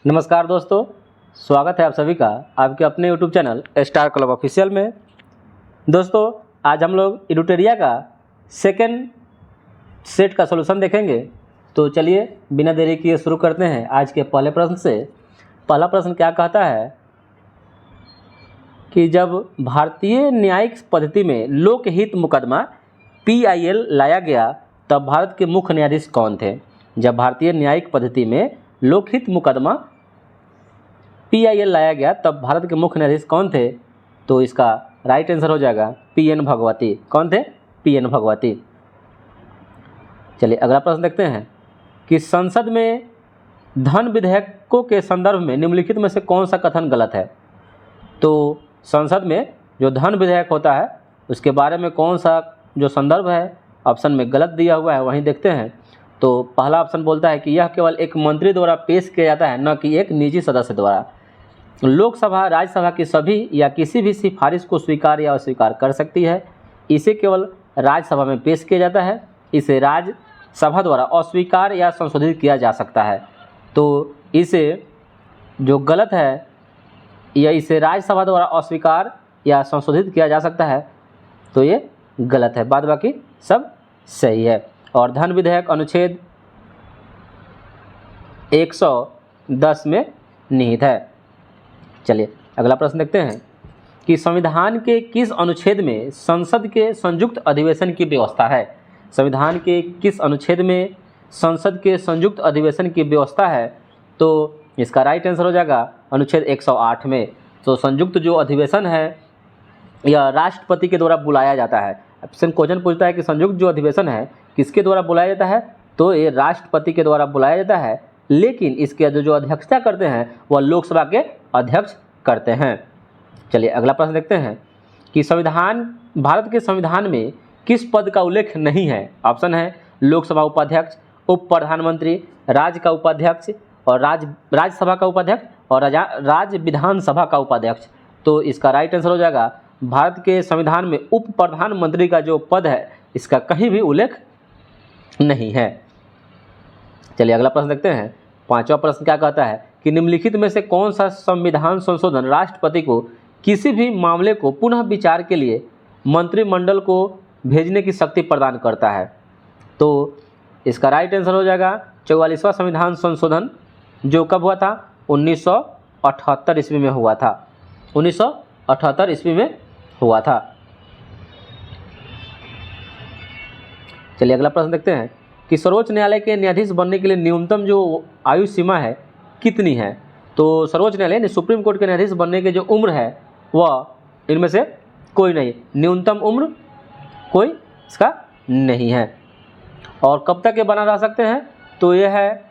नमस्कार दोस्तों, स्वागत है आप सभी का आपके अपने YouTube channel star club official में। दोस्तों, आज हम लोग इडुटेरिया का सेकंड सेट का सॉल्यूशन देखेंगे। तो चलिए बिना देरी किए शुरू करते हैं आज के पहले प्रश्न से। पहला प्रश्न क्या कहता है कि जब भारतीय न्यायिक पद्धति में लोकहित मुकदमा PIL लाया गया तब भारत के मुख्य न्यायाधीश कौन थे। जब भारतीय न्यायिक पद्धति में लोकहित मुकदमा PIL लाया गया तब भारत के मुख्य न्यायाधीश कौन थे। तो इसका राइट आंसर हो जाएगा PN भगवती। कौन थे? PN भगवती। चलिए अगला प्रश्न देखते हैं कि संसद में धन विधेयकों के संदर्भ में निम्नलिखित में से कौन सा कथन गलत है। तो संसद में जो धन विधेयक होता है उसके बारे में कौन सा जो संदर्भ है ऑप्शन में गलत दिया हुआ है, वहीं देखते हैं। तो पहला ऑप्शन बोलता है कि यह केवल एक मंत्री द्वारा पेश किया जाता है, न कि एक निजी सदस्य द्वारा। लोकसभा राज्यसभा की सभी या किसी भी सिफारिश को स्वीकार या अस्वीकार कर सकती है। इसे केवल राज्यसभा में पेश किया जाता है। इसे राज्यसभा द्वारा अस्वीकार या संशोधित किया जा सकता है। तो इसे जो गलत है या इसे राज्यसभा द्वारा अस्वीकार या संशोधित किया जा सकता है, तो ये गलत है। बाद बाकी सब सही है। और धन विधेयक अनुच्छेद 110 में निहित है। चलिए अगला प्रश्न देखते हैं कि संविधान के किस अनुच्छेद में संसद के संयुक्त अधिवेशन की व्यवस्था है। संविधान के किस अनुच्छेद में संसद के संयुक्त अधिवेशन की व्यवस्था है। तो इसका राइट आंसर हो जाएगा अनुच्छेद 108 में। तो संयुक्त जो अधिवेशन है यह राष्ट्रपति के द्वारा बुलाया जाता है। क्वेश्चन पूछता है कि संयुक्त जो अधिवेशन है किसके द्वारा बुलाया जाता है, तो ये राष्ट्रपति के द्वारा बुलाया जाता है। लेकिन इसके जो अध्यक्षता करते हैं वह लोकसभा के अध्यक्ष करते हैं। चलिए अगला प्रश्न देखते हैं कि भारत के संविधान में किस पद का उल्लेख नहीं है। ऑप्शन है लोकसभा उपाध्यक्ष, उप प्रधानमंत्री, राज्य का उपाध्यक्ष और राज्यसभा का उपाध्यक्ष और राज्य विधानसभा का उपाध्यक्ष। तो इसका राइट आंसर हो जाएगा भारत के संविधान में उप प्रधानमंत्री का जो पद है इसका कहीं भी उल्लेख नहीं है। चलिए अगला प्रश्न देखते हैं। पांचवा प्रश्न क्या कहता है कि निम्नलिखित में से कौन सा संविधान संशोधन राष्ट्रपति को किसी भी मामले को पुनः विचार के लिए मंत्रिमंडल को भेजने की शक्ति प्रदान करता है। तो इसका राइट आंसर हो जाएगा 44वां संविधान संशोधन, जो कब हुआ था 1978 ईस्वी में हुआ था। 1978 ईस्वी में हुआ था। चलिए अगला प्रश्न देखते हैं कि सर्वोच्च न्यायालय के न्यायाधीश बनने के लिए न्यूनतम जो आयु सीमा है कितनी है। तो सर्वोच्च न्यायालय सुप्रीम कोर्ट के न्यायाधीश बनने की जो उम्र है वह इनमें से कोई नहीं, न्यूनतम उम्र कोई इसका नहीं है। और कब तक ये बना रह सकते हैं, तो यह है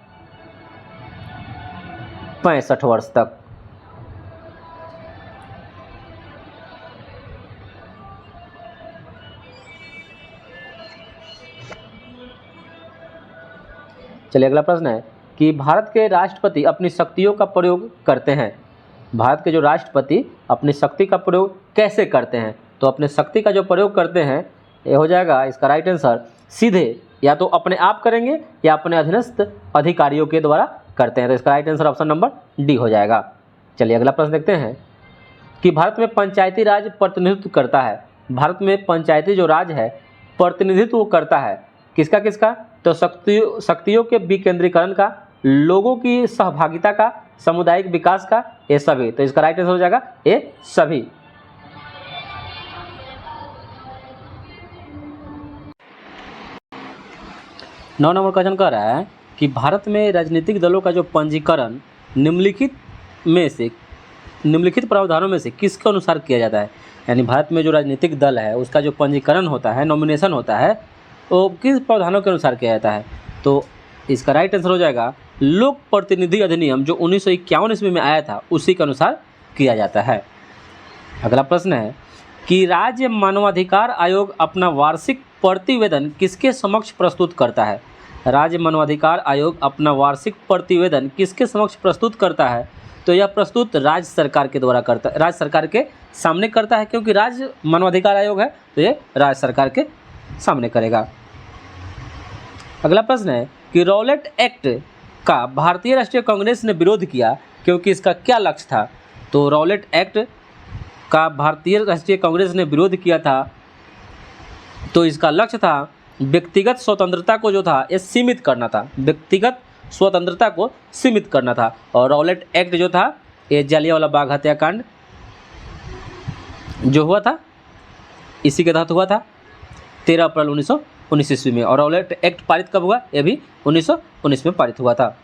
65 वर्ष तक। चलिए अगला प्रश्न है कि भारत के राष्ट्रपति अपनी शक्तियों का प्रयोग करते हैं। भारत के जो राष्ट्रपति अपनी शक्ति का प्रयोग कैसे करते हैं। तो अपने शक्ति का जो प्रयोग करते हैं ये हो जाएगा इसका राइट आंसर सीधे या तो अपने आप करेंगे या अपने अधीनस्थ अधिकारियों के द्वारा करते हैं। तो इसका right answer option number D हो जाएगा। चलिए अगला प्रश्न देखते हैं कि भारत में पंचायती राज प्रतिनिधित्व करता है। भारत में पंचायती जो राज है प्रतिनिधित्व करता है किसका किसका, तो शक्तियों के विकेंद्रीकरण का, लोगों की सहभागिता का, सामुदायिक विकास का, ये सभी। तो इसका राइट आंसर हो जाएगा ये सभी। नौ नंबर क्वेश्चन कह रहा है कि भारत में राजनीतिक दलों का जो पंजीकरण निम्नलिखित प्रावधानों में से किसके अनुसार किया जाता है। यानी भारत में जो राजनीतिक दल है उसका जो पंजीकरण होता है, नॉमिनेशन होता है, वो किस प्रावधानों के अनुसार किया जाता है। तो इसका राइट आंसर हो जाएगा लोक प्रतिनिधि अधिनियम जो 1951 ईस्वी में आया था उसी के अनुसार किया जाता है। अगला प्रश्न है कि राज्य मानवाधिकार आयोग अपना वार्षिक प्रतिवेदन किसके समक्ष प्रस्तुत करता है। राज्य मानवाधिकार आयोग अपना वार्षिक प्रतिवेदन किसके समक्ष प्रस्तुत करता है। तो यह प्रस्तुत राज्य सरकार के द्वारा करता है, राज्य सरकार के सामने करता है, क्योंकि राज्य मानवाधिकार आयोग है तो ये राज्य सरकार के सामने करेगा। अगला प्रश्न है कि रॉलेट एक्ट का भारतीय राष्ट्रीय कांग्रेस ने विरोध किया क्योंकि इसका क्या लक्ष्य था? तो रॉलेट एक्ट का भारतीय राष्ट्रीय कांग्रेस ने विरोध किया था, तो इसका लक्ष्य था व्यक्तिगत स्वतंत्रता को जो था ये सीमित करना था, व्यक्तिगत स्वतंत्रता को सीमित करना था। और रॉलेट एक्ट जो था ये जालियांवाला बाग हत्याकांड जो हुआ था इसी के तहत हुआ था 13 अप्रैल 1919 ईस्वी में। और रॉलेट एक्ट पारित कब हुआ? ये भी 1919 में पारित हुआ था।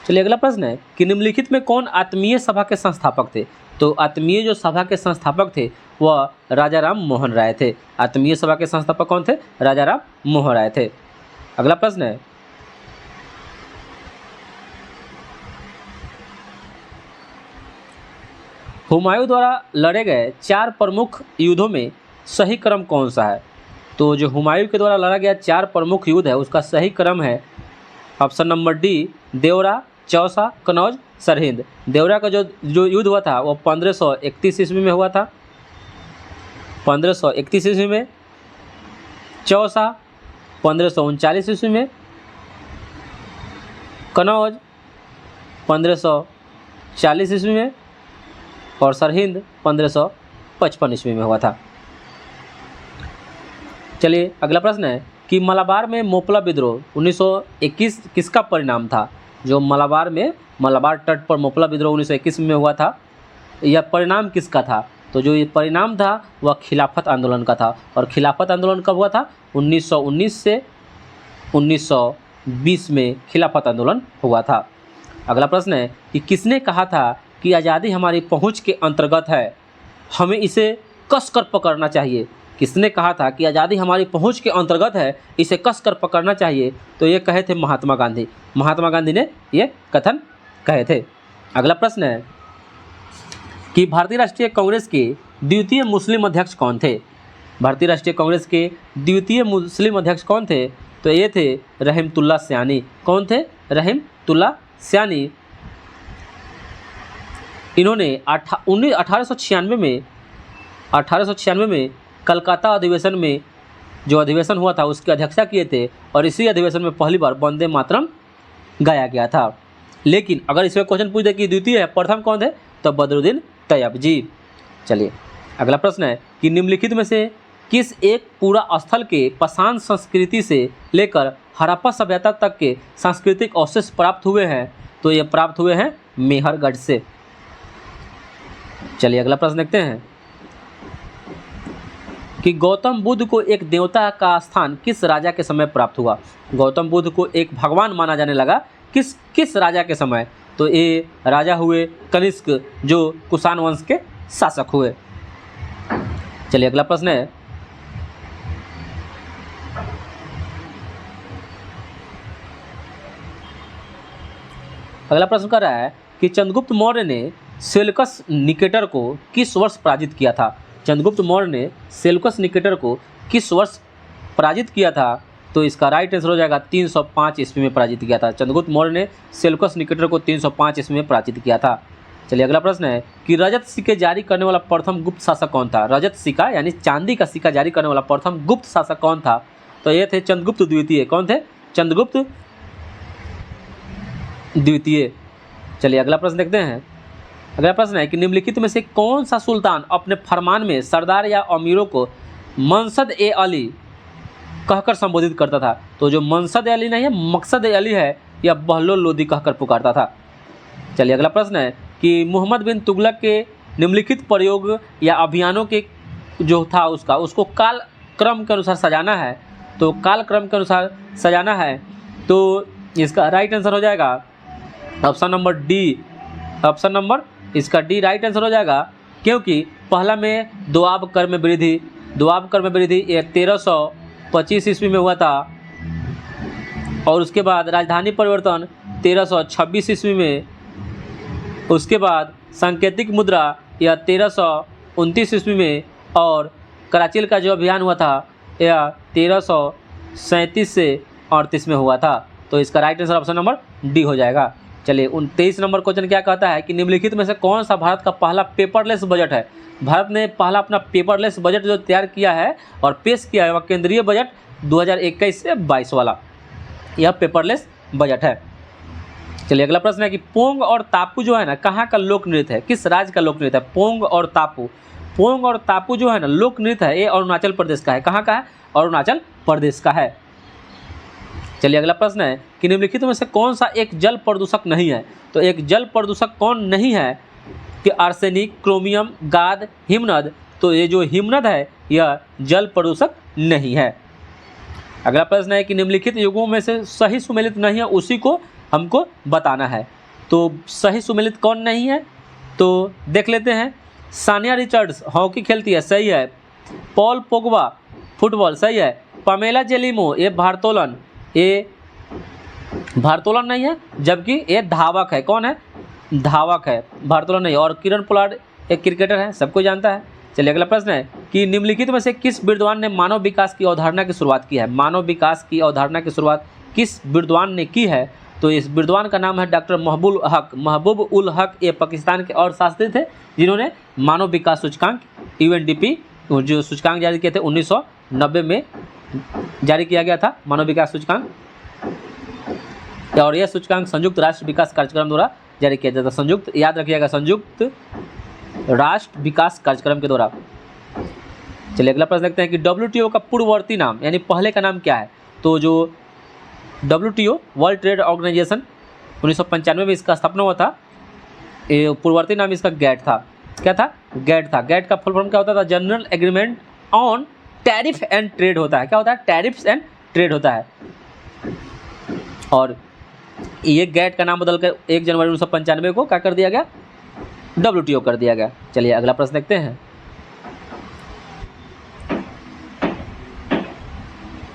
चलिए अगला प्रश्न है कि निम्नलिखित में कौन आत्मीय सभा के संस्थापक थे? तो आत्मीय जो सभा के संस्थापक थे वह राजा राम मोहन राय थे। आत्मीय सभा के संस्थापक कौन थे? राजा राम मोहन राय थे। अगला प्रश्न है हुमायूं द्वारा लड़े गए 4 प्रमुख युद्धों में सही क्रम कौन सा है? तो जो हुमायूं के द्वारा लड़ा गया 4 प्रमुख युद्ध है उसका सही क्रम है ऑप्शन नंबर डी, देवरा, चौसा, कनौज, सरहिंद। देवरा का जो युद्ध हुआ था वो 1531 ईस्वी में हुआ था, 1531 ईस्वी में। चौसा 1539 ईस्वी में। कनौज 1540 ईस्वी में। और सरहिंद 1555 ईस्वी में हुआ था। चलिए अगला प्रश्न है कि मलाबार में मोपला विद्रोह 1921 किसका परिणाम था? जो मलाबार तट पर मोपला विद्रोह 1921 में हुआ था, यह परिणाम किसका था? तो जो ये परिणाम था वह खिलाफत आंदोलन का था। और खिलाफत आंदोलन कब हुआ था? 1919 से 1920 में खिलाफत आंदोलन हुआ था। अगला प्रश्न है कि किसने कहा था कि आज़ादी हमारी पहुंच के अंतर्गत है, हमें इसे कसकर पकड़ना चाहिए? किसने कहा था कि आज़ादी हमारी पहुंच के अंतर्गत है, इसे कसकर पकड़ना चाहिए? तो ये कहे थे महात्मा गांधी। महात्मा गांधी ने ये कथन कहे थे। अगला प्रश्न है कि भारतीय राष्ट्रीय कांग्रेस के द्वितीय मुस्लिम अध्यक्ष कौन थे? भारतीय राष्ट्रीय कांग्रेस के द्वितीय मुस्लिम अध्यक्ष कौन थे? तो ये थे रहमतुल्लाह सयानी। कौन थे? रहमतुल्लाह सयानी। इन्होंने 1896 में कलकत्ता अधिवेशन में जो अधिवेशन हुआ था उसकी अध्यक्षता किए थे। और इसी अधिवेशन में पहली बार वंदे मातरम गाया गया था। लेकिन अगर इसमें क्वेश्चन पूछ दे कि द्वितीय है, प्रथम कौन थे? तो बदरुद्दीन तैयब जी। चलिए अगला प्रश्न है कि निम्नलिखित में से किस एक पूरा स्थल के पाषाण संस्कृति से लेकर हड़प्पा सभ्यता तक के सांस्कृतिक अवशेष प्राप्त हुए हैं? तो ये प्राप्त हुए हैं मेहरगढ़ से। चलिए अगला प्रश्न देखते हैं कि गौतम बुद्ध को एक देवता का स्थान किस राजा के समय प्राप्त हुआ? गौतम बुद्ध को एक भगवान माना जाने लगा किस राजा के समय? तो ये राजा हुए कनिष्क, जो कुषाण वंश के शासक हुए। चलिए अगला प्रश्न है अगला प्रश्न कर रहा है कि चंद्रगुप्त मौर्य ने सेल्यूकस निकेटर को किस वर्ष पराजित किया था? चंद्रगुप्त मौर्य ने सेल्यूकस निकेटर को किस वर्ष पराजित किया था? तो इसका राइट आंसर हो जाएगा 305 ईस्वी में पराजित किया था। चंद्रगुप्त मौर्य ने सेल्यूकस निकेटर को 305 ईस्वी में पराजित किया था। चलिए अगला प्रश्न है कि रजत सिक्के जारी करने वाला प्रथम गुप्त शासक कौन था? रजत सिक्का यानी चांदी का सिक्का जारी करने वाला प्रथम गुप्त शासक कौन था? तो ये थे चंद्रगुप्त द्वितीय। कौन थे? चंद्रगुप्त द्वितीय। चलिए अगला प्रश्न देखते हैं। अगला प्रश्न है कि निम्नलिखित में से कौन सा सुल्तान अपने फरमान में सरदार या अमीरों को मनसद ए अली कहकर संबोधित करता था? तो जो मनसद ए अली नहीं है, मकसद ए अली है, या बहलोल लोदी कहकर पुकारता था। चलिए अगला प्रश्न है कि मोहम्मद बिन तुगलक के निम्नलिखित प्रयोग या अभियानों के जो था उसको काल क्रम के अनुसार सजाना है। तो काल क्रम के अनुसार सजाना है तो इसका राइट आंसर हो जाएगा option number D. Option number इसका डी राइट आंसर हो जाएगा, क्योंकि पहला में दोआब कर में वृद्धि ये 1325 ईस्वी में हुआ था। और उसके बाद राजधानी परिवर्तन 1326 ईस्वी में। उसके बाद सांकेतिक मुद्रा यह 1329 ईस्वी में। और कराचिल का जो अभियान हुआ था यह 1337 से 38 में हुआ था। तो इसका right answer option number D हो जाएगा। चलिए 23 नंबर क्वेश्चन क्या कहता है कि निम्नलिखित में से कौन सा भारत का पहला पेपरलेस बजट है? भारत ने पहला अपना पेपरलेस बजट जो तैयार किया है और पेश किया है वह केंद्रीय बजट 2021 से 22 वाला, यह पेपरलेस बजट है। चलिए अगला प्रश्न है कि पोंग और तापू जो है ना कहाँ का लोक नृत्य है, किस राज्य का लोक नृत्य है। पोंग और तापू, पोंग और तापू जो है ना लोक नृत्य है, ये अरुणाचल प्रदेश का है। कहाँ का है, अरुणाचल प्रदेश का है। चलिए अगला प्रश्न है कि निम्नलिखित में से कौन सा एक जल प्रदूषक नहीं है। तो एक जल प्रदूषक कौन नहीं है कि आर्सेनिक, क्रोमियम, गाद, हिमनद। तो ये जो हिमनद है यह जल प्रदूषक नहीं है। अगला प्रश्न है कि निम्नलिखित युगों में से सही सुमेलित नहीं है, उसी को हमको बताना है। तो सही सुमेलित कौन नहीं है, तो देख लेते हैं। सानिया रिचर्ड्स हॉकी खेलती है, सही है। पॉल पोगबा फुटबॉल, सही है। पमेला जेलिमो ये भारोत्तोलन, ये भारोत्तोलन नहीं है, जबकि ये धावक है। कौन है, धावक है, भारोत्तोलन नहीं। और किरण पोलार्ड एक क्रिकेटर है, सबको जानता है। चलिए अगला प्रश्न है कि निम्नलिखित में से किस विद्वान ने मानव विकास की अवधारणा की शुरुआत की है। मानव विकास की अवधारणा की शुरुआत किस विद्वान ने की है। तो इस विद्वान का नाम है डॉक्टर महबूब उल हक। ये पाकिस्तान के अर्थशास्त्री थे जिन्होंने मानव विकास सूचकांक UNDP जो सूचकांक जारी किए थे 1990 में जारी किया गया था मानव विकास सूचकांक। और यह सूचकांक संयुक्त राष्ट्र विकास कार्यक्रम द्वारा जारी किया जाता है। संयुक्त, याद रखिएगा, संयुक्त राष्ट्र विकास कार्यक्रम के द्वारा। चलिए अगला प्रश्न देखते हैं कि WTO का पूर्ववर्ती नाम यानी पहले का नाम क्या है। तो जो WTO वर्ल्ड ट्रेड ऑर्गेनाइजेशन 1995 में इसका स्थापना हुआ था। पूर्ववर्ती नाम इसका गैट था। क्या था, गैट था। गैट का फुल फॉर्म क्या होता था, general agreement on tariff and trade होता है। क्या होता है, टैरिफ्स एंड ट्रेड होता है। और ये गैट का नाम बदलकर 1 जनवरी 1995 को क्या कर दिया गया, WTO कर दिया गया। चलिए अगला प्रश्न देखते हैं।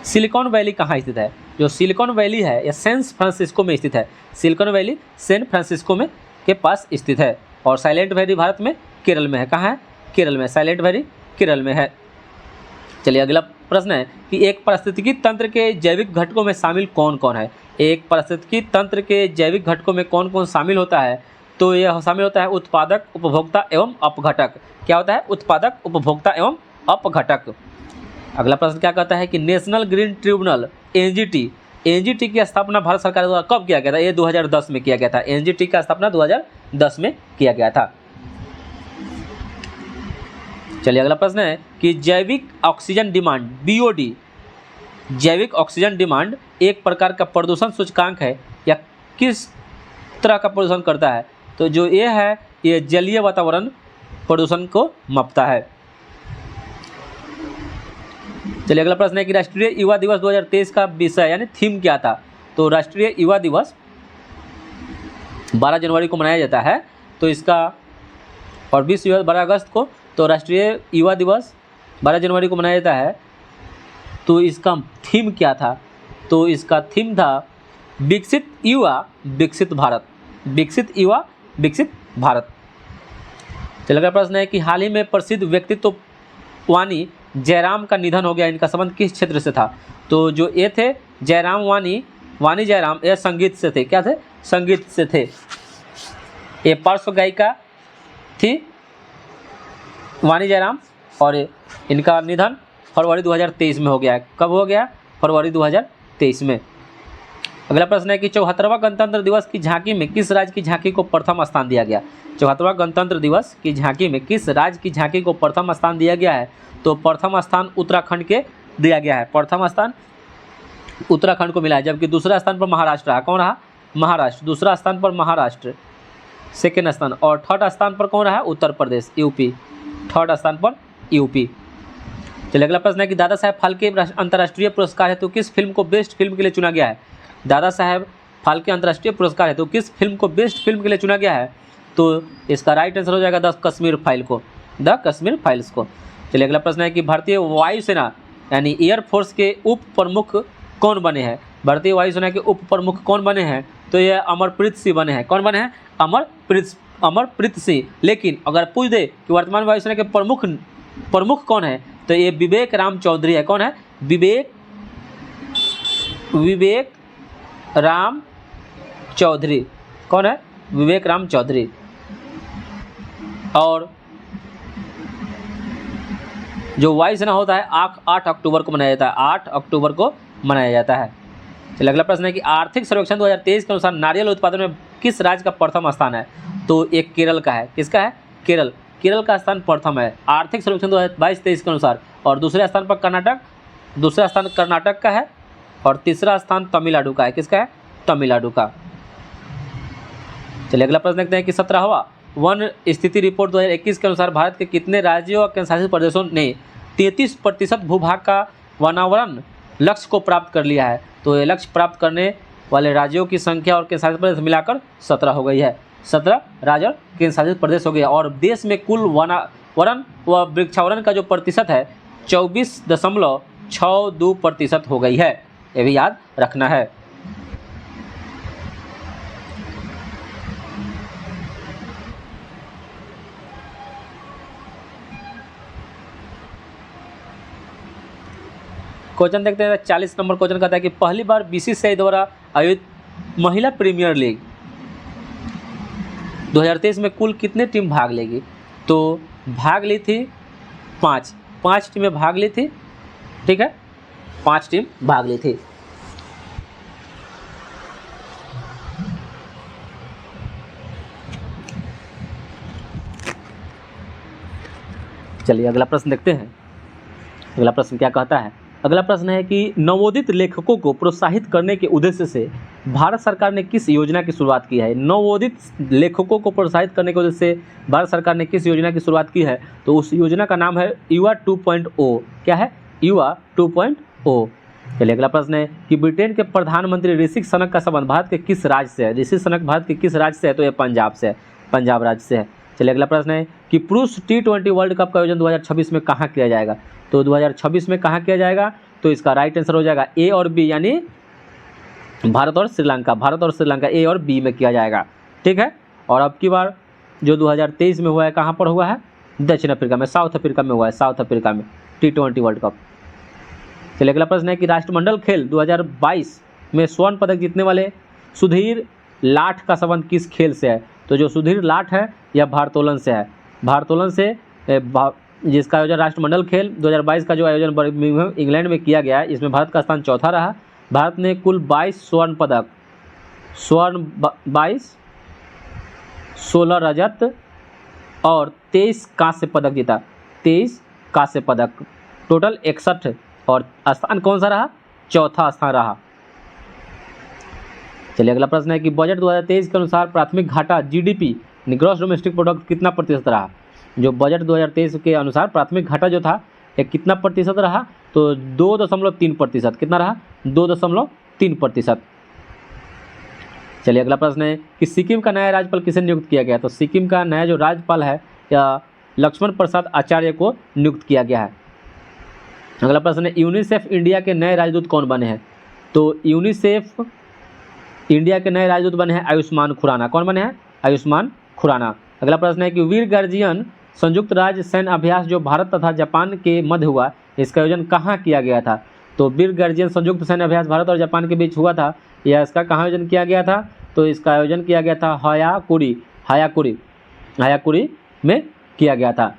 सिलिकॉन वैली कहाँ स्थित है। जो सिलिकॉन वैली है यह सैन फ्रांसिस्को में स्थित है। सिलिकॉन वैली सैन फ्रांसिस्को में के पास स्थित है। और साइलेंट वैली भारत में केरल में है। कहाँ है, केरल में। साइलेंट वैली केरल में है। चलिए अगला प्रश्न है कि एक पारिस्थितिकी तंत्र के जैविक घटकों में शामिल कौन कौन है। एक पारिस्थितिकी तंत्र के जैविक घटकों में कौन कौन शामिल होता है। तो यह शामिल होता है उत्पादक, उपभोक्ता एवं अपघटक। क्या होता है, उत्पादक, उपभोक्ता एवं अपघटक। अगला प्रश्न क्या कहता है कि नेशनल ग्रीन ट्रिब्यूनल NGT की स्थापना भारत सरकार द्वारा कब किया गया था। ये 2010 में किया गया था। NGT का स्थापना 2010 में किया गया था। चलिए अगला प्रश्न है कि जैविक ऑक्सीजन डिमांड BOD, जैविक ऑक्सीजन डिमांड एक प्रकार का प्रदूषण सूचकांक है या किस तरह का प्रदूषण करता है। तो जो ये है ये जलीय वातावरण प्रदूषण को मापता है। चलिए अगला प्रश्न है कि राष्ट्रीय युवा दिवस 2023 का विषय यानी थीम क्या था। तो राष्ट्रीय युवा दिवस 12 जनवरी को मनाया जाता है। तो इसका और 12 अगस्त को तो राष्ट्रीय युवा दिवस 12 जनवरी को मनाया जाता है। तो इसका थीम क्या था। तो इसका थीम था विकसित युवा विकसित भारत, विकसित युवा विकसित भारत। चलिए अगला प्रश्न है कि हाल ही में प्रसिद्ध व्यक्तित्व वानी जयराम का निधन हो गया। इनका संबंध किस क्षेत्र से था। तो जो ये थे जयराम वानी जयराम, ये संगीत से थे। क्या थे, संगीत से थे। ये पार्श्व गायिका थी वानी जयराम और इनका निधन फरवरी 2023 में हो गया है। कब हो गया, फरवरी 2023 में। अगला प्रश्न है कि 74वां गणतंत्र दिवस की झांकी में किस राज्य की झांकी को प्रथम स्थान दिया गया। 74वां गणतंत्र दिवस की झांकी में किस राज्य की झांकी को प्रथम स्थान दिया गया है। तो प्रथम स्थान उत्तराखंड के दिया गया है। प्रथम स्थान उत्तराखंड को मिला है, जबकि दूसरा स्थान पर महाराष्ट्र रहा। कौन रहा, महाराष्ट्र। दूसरा स्थान पर महाराष्ट्र सेकेंड स्थान। और थर्ड स्थान पर कौन रहा, उत्तर प्रदेश UP। थर्ड स्थान पर UP। चलिए अगला प्रश्न है कि दादा साहेब फाल्के अंतर्राष्ट्रीय पुरस्कार है तो किस फिल्म को बेस्ट फिल्म के लिए चुना गया है। दादा साहेब फाल्के अंतर्राष्ट्रीय पुरस्कार है तो किस फिल्म को बेस्ट फिल्म के लिए चुना गया है। तो इसका राइट आंसर हो जाएगा द कश्मीर फाइल्स को। चलिए अगला प्रश्न है कि भारतीय वायुसेना यानी एयरफोर्स के उप प्रमुख कौन बने हैं। भारतीय वायुसेना के उप प्रमुख कौन बने हैं। तो ये अमरप्रीत सिंह बने हैं। कौन बने हैं, अमरप्रीत सिंह। लेकिन अगर पूछ दे कि वर्तमान वायुसेना के प्रमुख कौन है तो ये विवेक राम चौधरी है। कौन है, विवेक राम चौधरी। कौन है, विवेक राम चौधरी। और जो वायुसेना होता है 8 अक्टूबर को मनाया जाता है। 8 अक्टूबर को मनाया जाता है। चलिए अगला प्रश्न है कि आर्थिक सर्वेक्षण 2023 के अनुसार नारियल उत्पादन में किस राज्य का प्रथम स्थान है? तो एक केरल का है। किसका है? केरल का स्थान प्रथम है आर्थिक सर्वेक्षण 2022-23 के अनुसार। और दूसरे स्थान पर कर्नाटक का है और तीसरा स्थान तमिलनाडु का है। किसका है? तमिलनाडु का। चलिए अगला प्रश्न देखते हैं कि 17वां वन स्थिति रिपोर्ट 2021 के अनुसार भारत के कितने राज्यों और केंद्रशासित प्रदेशों ने 33% भूभाग का वनावरण लक्ष्य को प्राप्त कर लिया है? तो ये लक्ष्य प्राप्त करने वाले राज्यों की संख्या और केंद्रशासित प्रदेश मिलाकर 17 हो गई है। 17 राज्य और केंद्रशासित प्रदेश हो गया। और देश में कुल वनावरण व वृक्षावरण का जो प्रतिशत है 24.62% हो गई है। ये भी याद रखना है। क्वेश्चन देखते हैं। 40 नंबर क्वेश्चन कहता है कि पहली बार बीसीसीआई द्वारा आयोजित महिला प्रीमियर लीग 2023 में कुल कितने टीम भाग लेगी? तो भाग ली थी 5 टीमें भाग ली थी। ठीक है, 5 टीम भाग ली थी। चलिए अगला प्रश्न देखते हैं। अगला प्रश्न क्या कहता है? अगला प्रश्न है कि नवोदित लेखकों को प्रोत्साहित करने के उद्देश्य से भारत सरकार ने किस योजना की शुरुआत की है? नवोदित लेखकों को प्रोत्साहित करने के उद्देश्य से भारत सरकार ने किस योजना की शुरुआत की है? तो उस योजना का नाम है युवा 2.0। क्या है? युवा 2.0। चलिए अगला प्रश्न है कि ब्रिटेन के प्रधानमंत्री ऋषि सुनक का संबंध भारत के किस राज्य से है? ऋषि सुनक भारत के किस राज्य से है? तो ये पंजाब से है, पंजाब राज्य से है। चलिए अगला प्रश्न है कि पुरुष T20 वर्ल्ड कप का आयोजन 2026 में कहाँ किया जाएगा? तो 2026 में कहाँ किया जाएगा? तो इसका राइट आंसर हो जाएगा ए और बी, यानी भारत और श्रीलंका ए और बी में किया जाएगा। ठीक है। और अब की बार जो 2023 में हुआ है कहाँ पर हुआ है? दक्षिण अफ्रीका में, साउथ अफ्रीका में हुआ है, साउथ अफ्रीका में T20 वर्ल्ड कप। चलिए अगला प्रश्न है कि राष्ट्रमंडल खेल 2022 में स्वर्ण पदक जीतने वाले सुधीर लाठ का संबंध किस खेल से है? तो जो सुधीर लाठ है यह भारोत्तोलन से है। भारोत्तोलन से जिसका आयोजन राष्ट्रमंडल खेल 2022 का जो आयोजन बर्मिंघम इंग्लैंड में किया गया है, इसमें भारत का स्थान चौथा रहा। भारत ने कुल 22 स्वर्ण पदक, 16 रजत और 23 कांस्य पदक जीता, 23 कांस्य पदक, टोटल 61। और स्थान कौन सा रहा? चौथा स्थान रहा। चलिए अगला प्रश्न है कि बजट 2023 के अनुसार प्राथमिक घाटा जीडीपी ग्रॉस डोमेस्टिक प्रोडक्ट कितना प्रतिशत रहा? जो बजट 2023 के अनुसार प्राथमिक घाटा जो था ये कितना प्रतिशत रहा? तो 2.3%। कितना रहा? 2.3%। चलिए अगला प्रश्न है कि सिक्किम का नया राज्यपाल किसे नियुक्त किया गया? तो सिक्किम का नया जो राज्यपाल है या लक्ष्मण प्रसाद आचार्य को नियुक्त किया गया है। अगला प्रश्न है यूनिसेफ इंडिया के नए राजदूत कौन बने हैं? तो यूनिसेफ इंडिया के नए राजदूत बने हैं आयुष्मान खुराना। कौन बने हैं? आयुष्मान खुराना। अगला प्रश्न है कि वीर गार्जियन संयुक्त राज्य सैन्य अभ्यास जो भारत तथा जापान के मध्य हुआ, इसका आयोजन कहाँ किया गया था? तो वीर गार्जियन संयुक्त सैन्य अभ्यास भारत और जापान के बीच हुआ था। यह इसका कहाँ आयोजन किया गया था? तो इसका आयोजन किया गया था हायाकुरी में किया गया था।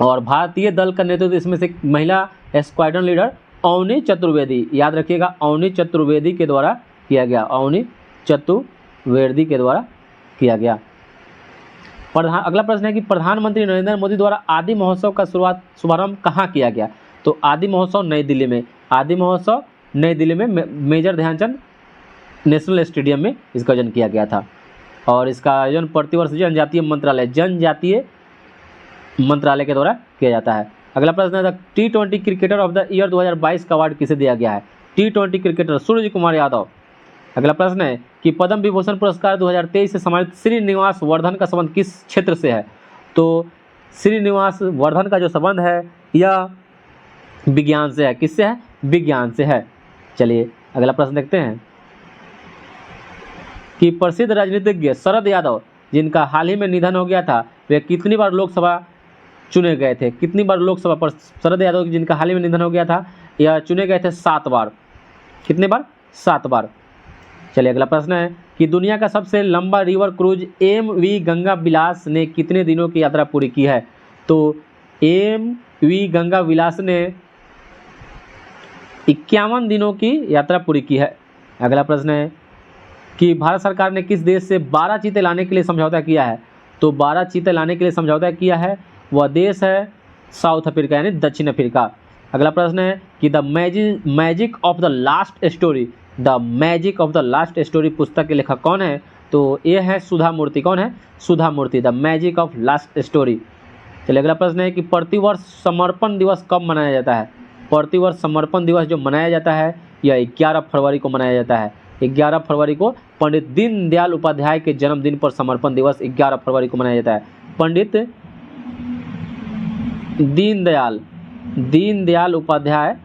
और भारतीय दल का नेतृत्व इसमें से महिला स्क्वाड्रन लीडर अवनी चतुर्वेदी, याद रखिएगा, अवनी चतुर्वेदी के द्वारा किया गया, अवनी चतुर्वेदी के द्वारा किया गया। अगला प्रश्न है कि प्रधानमंत्री नरेंद्र मोदी द्वारा आदि महोत्सव का शुभारंभ कहाँ किया गया? तो आदि महोत्सव नई दिल्ली में, आदि महोत्सव नई दिल्ली में मेजर ध्यानचंद नेशनल स्टेडियम में इसका आयोजन किया गया था। और इसका आयोजन प्रतिवर्ष जनजातीय मंत्रालय के द्वारा किया जाता है। अगला प्रश्न है T20 cricketer of the year 2022 का अवार्ड किसे दिया गया है? T20 cricketer Surya Kumar Yadav. अगला प्रश्न है कि पद्म विभूषण पुरस्कार 2023 से सम्मानित श्रीनिवास वर्धन का संबंध किस क्षेत्र से है? तो श्रीनिवास वर्धन का जो संबंध है यह विज्ञान से है। किससे है? विज्ञान से है। चलिए अगला प्रश्न देखते हैं कि प्रसिद्ध राजनीतिज्ञ शरद यादव जिनका हाल ही में निधन हो गया था, वे कितनी बार लोकसभा चुने गए थे? कितनी बार लोकसभा पर शरद यादव जिनका हाल ही में निधन हो गया था यह चुने गए थे 7 बार। कितने बार? 7 बार। चलिए अगला प्रश्न है कि दुनिया का सबसे लंबा रिवर क्रूज MV गंगा विलास ने कितने दिनों की यात्रा पूरी की है? तो MV गंगा विलास ने 51 दिनों की यात्रा पूरी की है। अगला प्रश्न है कि भारत सरकार ने किस देश से 12 चीते लाने के लिए समझौता किया है? तो 12 चीते लाने के लिए समझौता किया है वह देश है साउथ अफ्रीका यानी दक्षिण अफ्रीका। अगला प्रश्न है कि the magic of the last story, the magic of the last story पुस्तक के लेखक कौन है? तो ये है सुधा मूर्ति। कौन है? Sudha Murthy, the magic of last story. चलिए अगला प्रश्न है कि प्रतिवर्ष समर्पण दिवस कब मनाया जाता है? प्रतिवर्ष समर्पण दिवस जो मनाया जाता है यह 11 फरवरी को मनाया जाता है। 11 फरवरी को पंडित दीनदयाल उपाध्याय के जन्मदिन पर समर्पण दिवस 11 फरवरी को मनाया जाता है। पंडित दीनदयाल उपाध्याय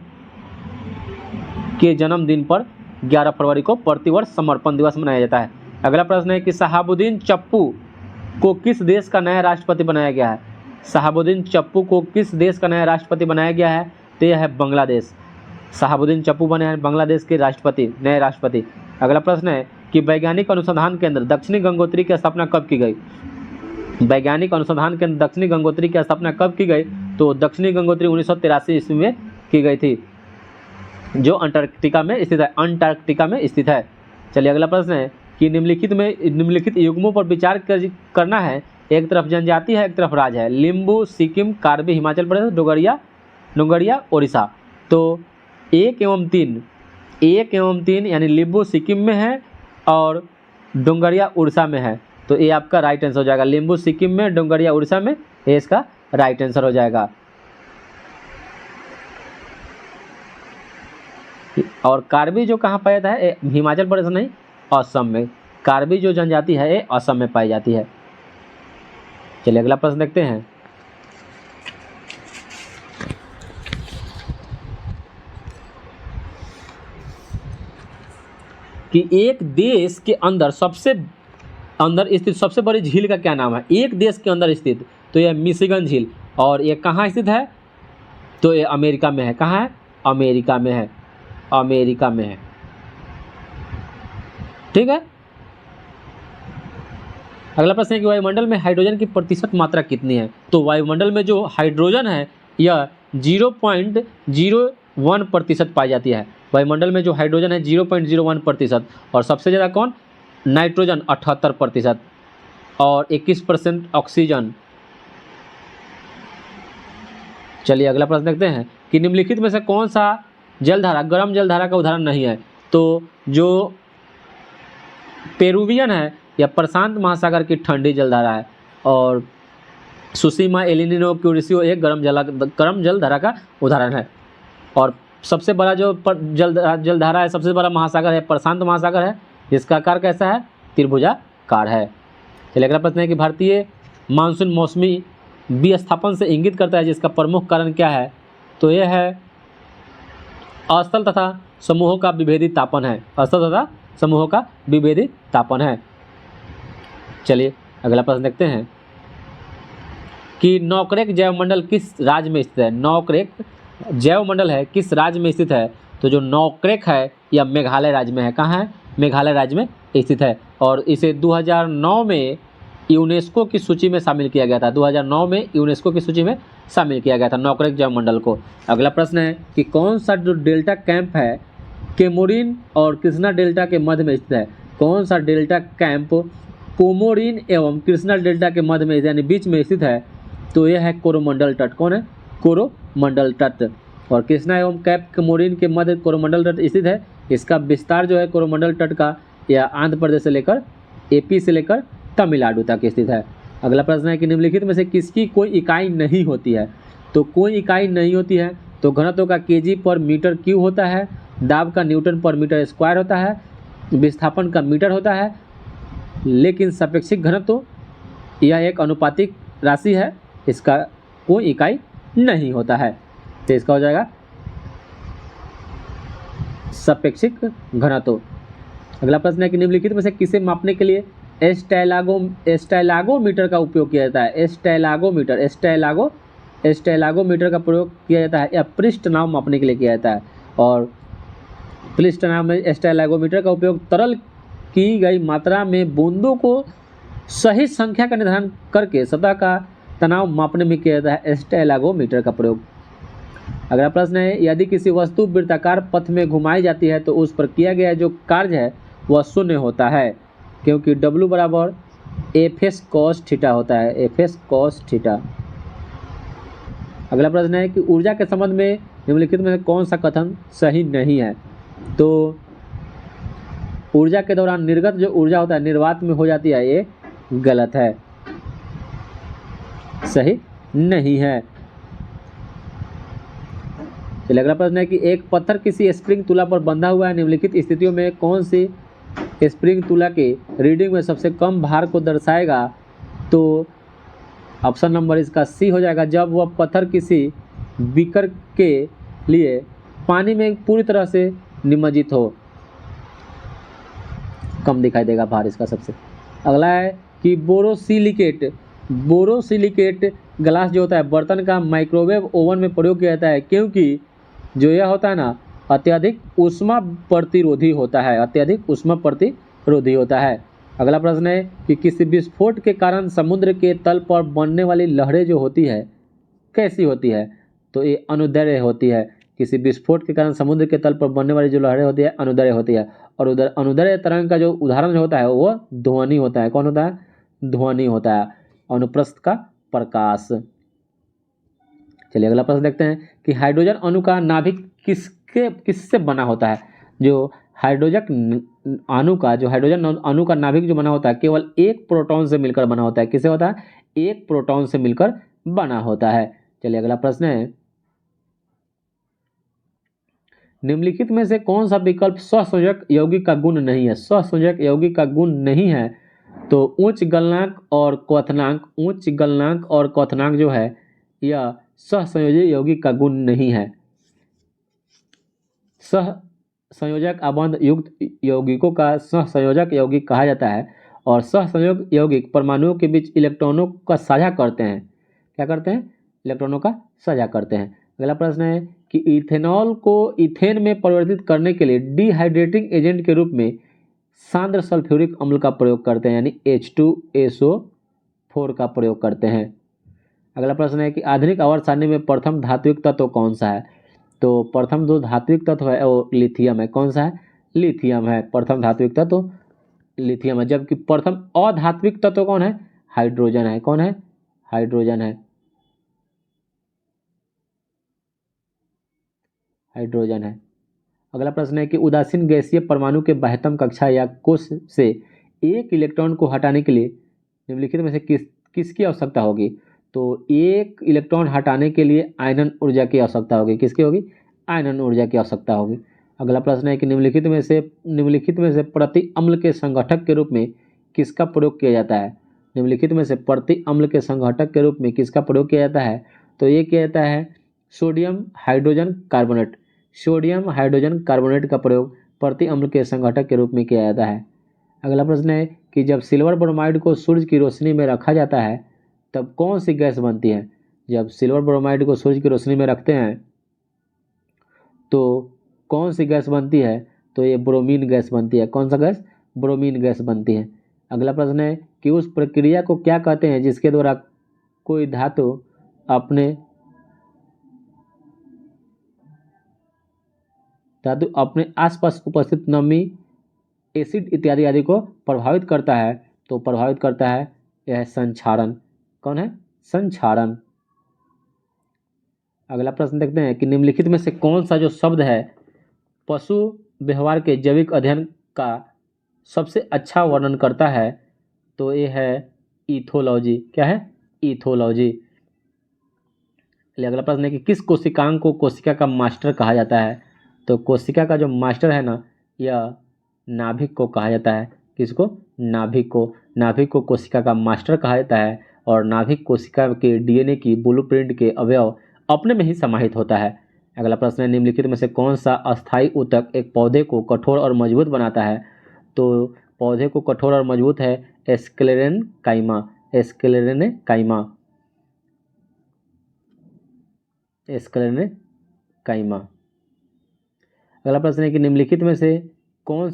के जन्मदिन पर 11 फरवरी को प्रतिवर्ष समर्पण दिवस मनाया जाता है। अगला प्रश्न है कि शहाबुद्दीन चप्पू को किस देश का नया राष्ट्रपति बनाया गया है? शहाबुद्दीन चप्पू को किस देश का नया राष्ट्रपति बनाया गया है? तो यह है बांग्लादेश। शहाबुद्दीन चप्पू बने हैं बांग्लादेश के राष्ट्रपति, नए राष्ट्रपति। अगला प्रश्न है कि वैज्ञानिक अनुसंधान केंद्र दक्षिणी गंगोत्री की स्थापना कब की गई? वैज्ञानिक अनुसंधान केंद्र दक्षिणी गंगोत्री की स्थापना कब की गई? तो दक्षिणी गंगोत्री 1983 ईस्वी में की गई थी, जो अंटार्कटिका में स्थित है। अंटार्कटिका में स्थित है। चलिए अगला प्रश्न है कि निम्नलिखित युग्मों पर विचार करना है। एक तरफ जनजाति है, एक तरफ राज है। लिम्बू सिक्किम, कार्बी हिमाचल प्रदेश, डोंगरिया उड़ीसा। तो 1 एवं 3 यानी लिम्बू सिक्किम में है और डोंगरिया उड़ीसा में है। तो ये आपका राइट आंसर हो जाएगा। लिम्बू सिक्किम में, डोंगरिया उड़ीसा में, ये इसका राइट आंसर हो जाएगा। और कार्बी जो कहाँ पाया जाता है? हिमाचल प्रदेश नहीं, असम में। कार्बी जो जनजाति है ये असम में पाई जाती है। चलिए अगला प्रश्न देखते हैं कि एक देश के अंदर स्थित सबसे बड़ी झील का क्या नाम है? एक देश के अंदर स्थित, तो यह मिशिगन झील। और ये कहाँ स्थित है? तो ये अमेरिका में है। कहाँ है? अमेरिका में है। अमेरिका में है। ठीक है। अगला प्रश्न है कि वायुमंडल में हाइड्रोजन की प्रतिशत मात्रा कितनी है? तो वायुमंडल में जो हाइड्रोजन है यह 0.01% पाई जाती है। वायुमंडल में जो हाइड्रोजन है 0.01%। और सबसे ज़्यादा कौन? नाइट्रोजन 78% और 21% ऑक्सीजन। चलिए अगला प्रश्न देखते हैं कि निम्नलिखित में से कौन सा जलधारा गर्म जलधारा का उदाहरण नहीं है? तो जो पेरुवियन है या प्रशांत महासागर की ठंडी जलधारा है। और सुसीमा, एलिनिनो, क्यूरिसियो एक गर्म जलधारा का उदाहरण है। और सबसे बड़ा जो जलधारा है, सबसे बड़ा महासागर है प्रशांत महासागर है, जिसका आकार कैसा है? त्रिभुजाकार है। चलिए अगला प्रश्न है कि भारतीय मानसून मौसमी विस्थापन से इंगित करता है, जिसका प्रमुख कारण क्या है? तो यह है अस्थल तथा समूहों का विभेदित तापन है। अस्थल तथा समूहों का विभेदित तापन है। चलिए अगला प्रश्न देखते हैं कि नौकरेक जैवमंडल किस राज्य में स्थित है? नौकरेक जैवमंडल है किस राज्य में स्थित है? तो जो नौकरेक है यह मेघालय राज्य में है। कहाँ है? मेघालय राज्य में स्थित है। और इसे 2009 में यूनेस्को की सूची में शामिल किया गया था। 2009 में यूनेस्को की सूची में शामिल किया गया था नौकरेक जैवमंडल को। अगला प्रश्न है कि कौन सा जो डेल्टा कैंप है केमोरिन और कृष्णा डेल्टा के मध्य में स्थित है? कौन सा डेल्टा कैंप कोमोरिन एवं कृष्णा डेल्टा के मध्य में यानी बीच में स्थित है? तो यह है कोरोमंडल तट। कौन है? कोरोमंडल तट। और कृष्णा एवं कैप कोमोरिन के मध्य कोरोमंडल तट स्थित है। इसका विस्तार जो है कोरोमंडल तट का यह आंध्र प्रदेश से लेकर AP से लेकर तमिलनाडु तक स्थित है। अगला प्रश्न है कि निम्नलिखित में से किसकी कोई इकाई नहीं होती है? तो कोई इकाई नहीं होती है तो घनत्व का kg/m³ होता है, दाब का N/m² होता है, विस्थापन का मीटर होता है, लेकिन सापेक्षिक घनत्व यह एक अनुपातिक राशि है, इसका कोई इकाई नहीं होता है। तो इसका हो जाएगा सापेक्षिक घनत्व। अगला प्रश्न है कि निम्नलिखित में से किसे मापने के लिए स्टाइलागोमीटर का उपयोग किया जाता है? स्टाइलागोमीटर का प्रयोग किया जाता है या पृष्ठ तनाव मापने के लिए किया जाता है। और पृष्ठ तनाव में स्टाइलागोमीटर का उपयोग तरल की गई मात्रा में बूंदों को सही संख्या का निर्धारण करके सतह का तनाव मापने में किया जाता है स्टाइलागोमीटर का प्रयोग। अगला प्रश्न है, यदि किसी वस्तु वृत्ताकार पथ में घुमाई जाती है तो उस पर किया गया जो कार्य है वह शून्य होता है, क्योंकि W बराबर Fs cos थीटा होता है, Fs cos थीटा। अगला प्रश्न है कि ऊर्जा के संबंध में निम्नलिखित में कौन सा कथन सही नहीं है। तो ऊर्जा के दौरान निर्गत जो ऊर्जा होता है निर्वात में हो जाती है, ये गलत है, सही नहीं है। चलिए अगला प्रश्न है कि एक पत्थर किसी स्प्रिंग तुला पर बंधा हुआ है, निम्नलिखित स्थितियों में कौन सी स्प्रिंग तुला के रीडिंग में सबसे कम भार को दर्शाएगा। तो ऑप्शन नंबर इसका सी हो जाएगा, जब वह पत्थर किसी बीकर के लिए पानी में पूरी तरह से निमज्जित हो, कम दिखाई देगा भार इसका सबसे। अगला है कि बोरोसिलिकेट ग्लास जो होता है बर्तन का माइक्रोवेव ओवन में प्रयोग किया जाता है, क्योंकि जो यह होता है ना अत्यधिक ऊष्मा प्रतिरोधी होता है, अत्यधिक ऊष्मा प्रतिरोधी होता है। अगला प्रश्न है कि किसी विस्फोट के कारण समुद्र के तल पर बनने वाली लहरें जो होती है कैसी होती है। तो ये अनुदैर्घ्य होती है। किसी विस्फोट के कारण समुद्र के तल पर बनने वाली जो लहरें होती है अनुदैर्घ्य होती है। और उधर अनुदैर्घ्य तरंग का जो उदाहरण होता है वो ध्वनि होता है। कौन होता है? ध्वनि होता है। अनुप्रस्थ का प्रकाश। चलिए अगला प्रश्न देखते हैं कि हाइड्रोजन अणु का नाभिक किससे बना होता है। जो हाइड्रोजन अणु का नाभिक जो बना होता है केवल एक प्रोटॉन से मिलकर बना होता है। किससे होता है? एक प्रोटॉन से मिलकर बना होता है। चलिए अगला प्रश्न है, निम्नलिखित में से कौन सा विकल्प सहसंयोजक यौगिक का गुण नहीं है। सहसंयोजक यौगिक का गुण नहीं है तो उच्च गलनांक और क्वथनांक जो है यह सहसंयोजक यौगिक का गुण नहीं है। सहसंयोजक अबंध युक्त यौगिकों का सहसंयोजक यौगिक कहा जाता है। और सहसंयोजक यौगिक परमाणुओं के बीच इलेक्ट्रॉनों का साझा करते हैं। क्या करते हैं? इलेक्ट्रॉनों का साझा करते हैं। अगला प्रश्न है कि इथेनॉल को इथेन में परिवर्तित करने के लिए डिहाइड्रेटिंग एजेंट के रूप में सांद्र सल्फ्यूरिक अम्ल का प्रयोग करते हैं, यानी H2SO4 का प्रयोग करते हैं। अगला प्रश्न है कि आधुनिक आवर्त सारणी में प्रथम धात्विक तत्व कौन सा है। तो प्रथम जो धात्विक तत्व है वो लिथियम है। कौन सा है? लिथियम है। प्रथम धात्विक तत्व लिथियम है। जबकि प्रथम अधात्विक तत्व कौन है? हाइड्रोजन है। कौन है? हाइड्रोजन है। हाइड्रोजन है। अगला प्रश्न है कि उदासीन गैसीय परमाणु के बाह्यतम कक्षा या कोश से एक इलेक्ट्रॉन को हटाने के लिए निम्नलिखित में से किसकी आवश्यकता होगी। तो एक इलेक्ट्रॉन हटाने के लिए आयनन ऊर्जा की आवश्यकता होगी। किसकी होगी? आयनन ऊर्जा की आवश्यकता होगी। अगला प्रश्न है कि निम्नलिखित में से प्रति अम्ल के संगठक के रूप में किसका प्रयोग किया जाता है। निम्नलिखित में से प्रति अम्ल के संगठक के रूप में किसका प्रयोग किया जाता है। तो ये किया जाता है sodium hydrogen carbonate. Sodium hydrogen carbonate का प्रयोग प्रति अम्ल के संगठक के रूप में किया जाता है। अगला प्रश्न है कि जब सिल्वर ब्रोमाइड को सूर्य की रोशनी में रखा जाता है तब कौन सी गैस बनती है। जब सिल्वर ब्रोमाइड को सूर्य की रोशनी में रखते हैं तो कौन सी गैस बनती है। तो ये ब्रोमीन गैस बनती है। कौन सा गैस? ब्रोमीन गैस बनती है। अगला प्रश्न है कि उस प्रक्रिया को क्या कहते हैं जिसके द्वारा कोई धातु अपने आसपास उपस्थित नमी, एसिड इत्यादि आदि को प्रभावित करता है। तो प्रभावित करता है यह संक्षारण। कौन है? संक्षारण। अगला प्रश्न देखते हैं कि निम्नलिखित में से कौन सा जो शब्द है पशु व्यवहार के जैविक अध्ययन का सबसे अच्छा वर्णन करता है। तो ये है इथोलॉजी। क्या है? इथोलॉजी। अगला प्रश्न है कि किस कोशिकांग को कोशिका का मास्टर कहा जाता है। तो कोशिका का जो मास्टर है ना यह नाभिक को कहा जाता है। किसको? नाभिक को। नाभिक को कोशिका का मास्टर कहा जाता है। और नाभिक कोशिका के डीएनए की ब्लूप्रिंट के अवयव अपने में ही समाहित होता है। अगला प्रश्न है निम्नलिखित में से कौन सा अस्थायी ऊतक एक पौधे को कठोर और मजबूत बनाता है। तो पौधे को कठोर और मजबूत है स्क्लेरेनकाइमा। स्क्लेरेनकाइमा। स्क्लेरेनकाइमा। अगला प्रश्न है कि निम्नलिखित में से कौन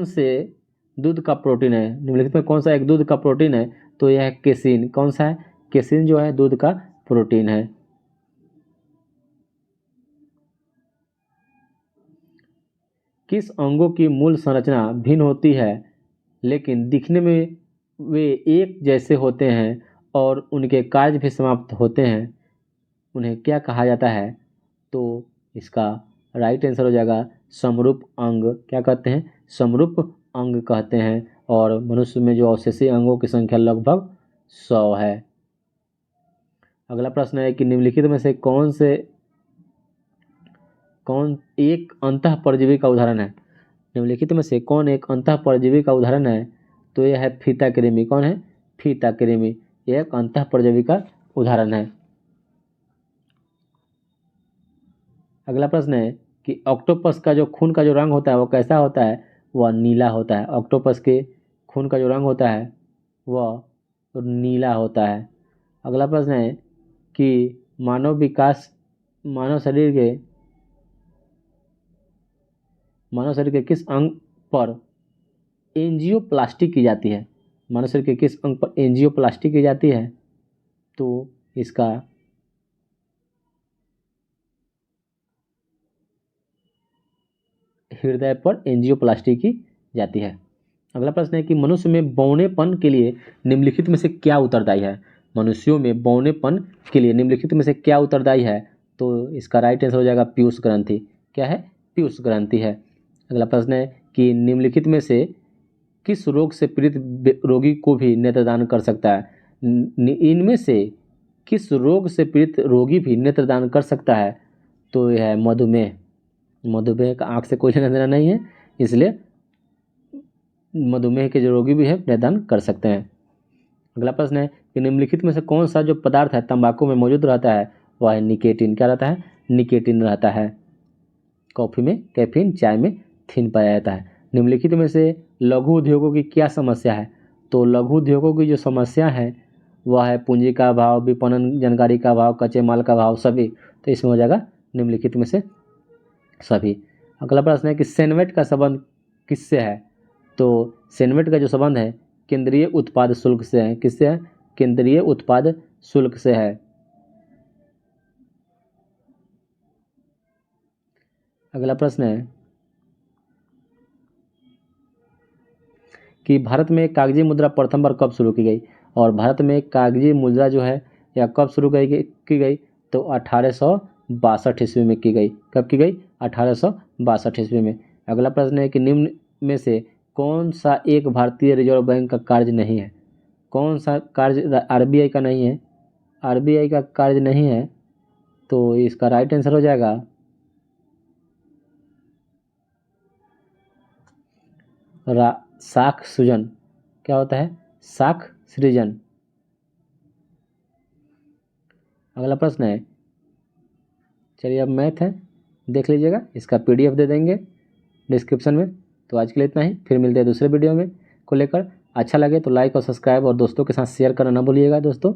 से दूध का प्रोटीन है। निम्नलिखित में कौन सा एक दूध का प्रोटीन है। तो यह है केसिन। कौन सा है? केसिन जो है दूध का प्रोटीन है। किस अंगों की मूल संरचना भिन्न होती है लेकिन दिखने में वे एक जैसे होते हैं और उनके कार्य भी समाप्त होते हैं, उन्हें क्या कहा जाता है? तो इसका राइट आंसर हो जाएगा समरूप अंग। क्या कहते हैं? समरूप अंग कहते हैं। और मनुष्य में जो अवशेषीय अंगों की संख्या लगभग 100 है। अगला प्रश्न है कि निम्नलिखित में से कौन एक अंतःपरजीवी का उदाहरण है? निम्नलिखित में से कौन एक अंतःपरजीवी का उदाहरण है? तो यह है फीता कृमि। कौन है? फीता कृमि। यह एक अंतःपरजीवी का उदाहरण है। अगला प्रश्न है कि ऑक्टोपस का जो खून का जो रंग होता है वो कैसा होता है? वह नीला होता है। ऑक्टोपस के खून का जो रंग होता है वह नीला होता है। अगला प्रश्न है कि मानव शरीर के किस अंग पर एंजियोप्लास्टी की जाती है? मानव शरीर के किस अंग पर एंजियोप्लास्टी की जाती है? तो इसका हृदय पर एंजियोप्लास्टी की जाती है। अगला प्रश्न है कि मनुष्य में बौनेपन के लिए निम्नलिखित में से क्या उत्तरदायी है? मनुष्यों में बौनेपन के लिए निम्नलिखित में से क्या उत्तरदायी है? तो इसका राइट आंसर हो जाएगा पीयूष ग्रंथि। क्या है? पीयूष ग्रंथि है। अगला प्रश्न है कि निम्नलिखित में से किस रोग से पीड़ित रोगी को भी नेत्रदान कर सकता है? इनमें से किस रोग से पीड़ित रोगी भी नेत्रदान कर सकता है? तो यह है मधुमेह। मधुमेह का आँख से कोई लेना देना नहीं है, इसलिए मधुमेह के जो रोगी भी है नेत्रदान कर सकते हैं। अगला प्रश्न है कि निम्नलिखित में से कौन सा जो पदार्थ है तंबाकू में मौजूद रहता है? वह है निकेटिन। क्या रहता है? निकेटिन रहता है। कॉफी में कैफीन, चाय में थीन पाया जाता है। निम्नलिखित में से लघु उद्योगों की क्या समस्या है? तो लघु उद्योगों की जो समस्या है वह है पूंजी का अभाव, विपणन जानकारी का अभाव, कच्चे माल का अभाव, सभी। तो इसमें हो जाएगा निम्नलिखित में से सभी। अगला प्रश्न है कि सेनमेट का संबंध किससे है? तो सेनमेट का जो संबंध है केंद्रीय उत्पाद शुल्क से है। किससे है? केंद्रीय उत्पाद शुल्क से है। अगला प्रश्न है कि भारत में कागजी मुद्रा प्रथम बार कब शुरू की गई? और भारत में कागजी मुद्रा जो है या कब शुरू की गई? तो 1862 ईस्वी में की गई। कब की गई? 1862 ईस्वी में। अगला प्रश्न है कि निम्न में से कौन सा एक भारतीय रिजर्व बैंक का कार्य नहीं है? कौन सा कार्य आरबीआई का नहीं है? आरबीआई का कार्य नहीं है, तो इसका राइट आंसर हो जाएगा साख सृजन। क्या होता है? साख सृजन। अगला प्रश्न है, चलिए अब मैथ है, देख लीजिएगा, इसका पीडीएफ दे देंगे डिस्क्रिप्शन में। तो आज के लिए इतना ही, फिर मिलते हैं दूसरे वीडियो में को लेकर। अच्छा लगे तो लाइक और सब्सक्राइब और दोस्तों के साथ शेयर करना ना भूलिएगा दोस्तों।